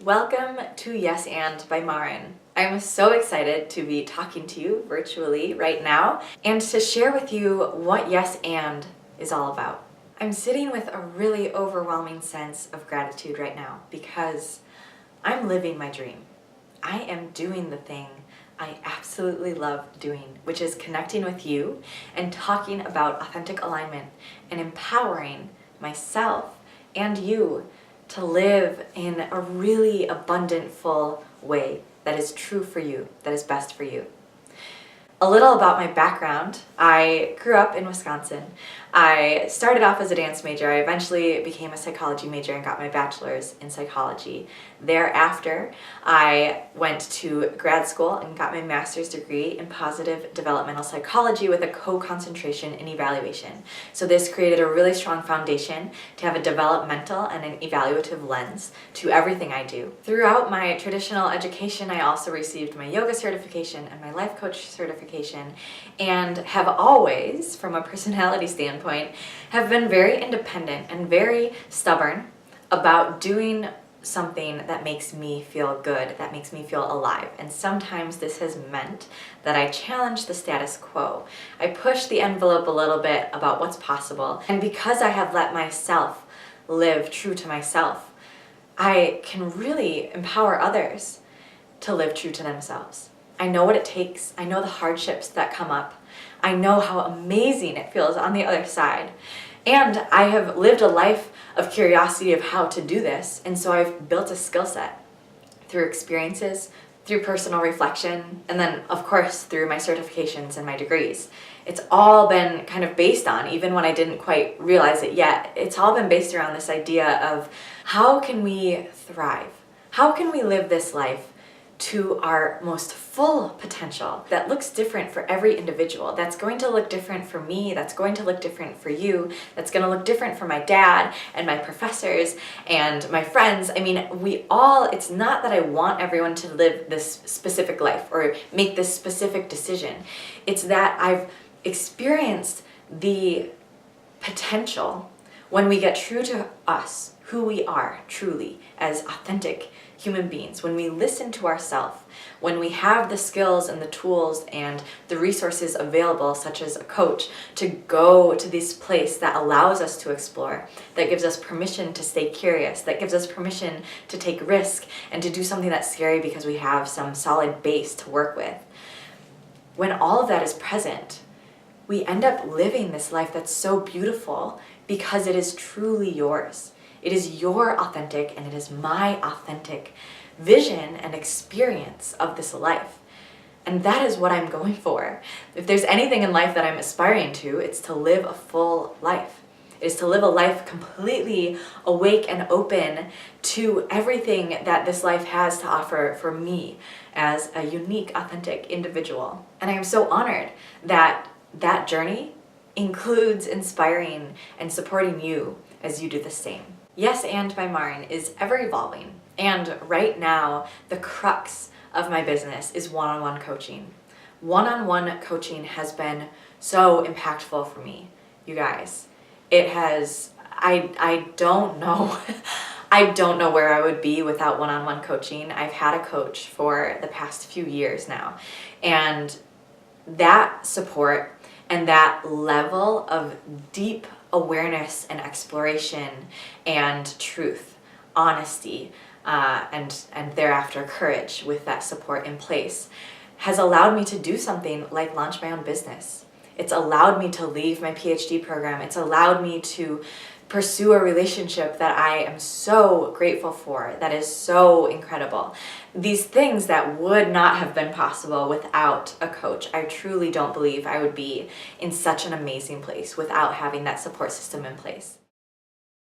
Welcome to Yes and by Marin. I'm so excited to be talking to you virtually right now and to share with you what Yes and is all about. I'm sitting with a really overwhelming sense of gratitude right now because I'm living my dream. I am doing the thing I absolutely love doing, which is connecting with you and talking about authentic alignment and empowering myself and you to live in a really abundant, full way that is true for you, that is best for you. A little about my background. I grew up in Wisconsin. I started off as a dance major. I eventually became a psychology major and got my bachelor's in psychology. Thereafter, I went to grad school and got my master's degree in positive developmental psychology with a co-concentration in evaluation. So this created a really strong foundation to have a developmental and an evaluative lens to everything I do. Throughout my traditional education, I also received my yoga certification and my life coach certification, and have always, from a personality standpoint, have been very independent and very stubborn about doing something that makes me feel good, that makes me feel alive. And sometimes this has meant that I challenge the status quo. I push the envelope a little bit about what's possible. And because I have let myself live true to myself, I can really empower others to live true to themselves. I know what it takes. I know the hardships that come up. I know how amazing it feels on the other side. And I have lived a life of curiosity of how to do this. And so I've built a skill set through experiences, through personal reflection, and then of course through my certifications and my degrees. It's all been kind of based on, even when I didn't quite realize it yet, it's all been based around this idea of how can we thrive? How can we live this life to our most full potential that looks different for every individual, that's going to look different for me, that's going to look different for you, that's going to look different for my dad and my professors and my friends. I mean, it's not that I want everyone to live this specific life or make this specific decision. It's that I've experienced the potential when we get true to us, who we are truly as authentic human beings, when we listen to ourselves, when we have the skills and the tools and the resources available, such as a coach, to go to this place that allows us to explore, that gives us permission to stay curious, that gives us permission to take risk and to do something that's scary because we have some solid base to work with. When all of that is present, we end up living this life that's so beautiful because it is truly yours. It is your authentic and it is my authentic vision and experience of this life. And that is what I'm going for. If there's anything in life that I'm aspiring to, it's to live a full life. It is to live a life completely awake and open to everything that this life has to offer for me as a unique, authentic individual. And I am so honored that that journey includes inspiring and supporting you as you do the same. Yes and by Marin is ever evolving, and right now the crux of my business is one-on-one coaching. One-on-one coaching has been so impactful for me, you guys. It has, I don't know, I don't know where I would be without one-on-one coaching. I've had a coach for the past few years now, and that support and that level of deep awareness and exploration and truth, honesty, and thereafter courage with that support in place has allowed me to do something like launch my own business. It's allowed me to leave my PhD program. It's allowed me to pursue a relationship that I am so grateful for, that is so incredible. These things that would not have been possible without a coach. I truly don't believe I would be in such an amazing place without having that support system in place.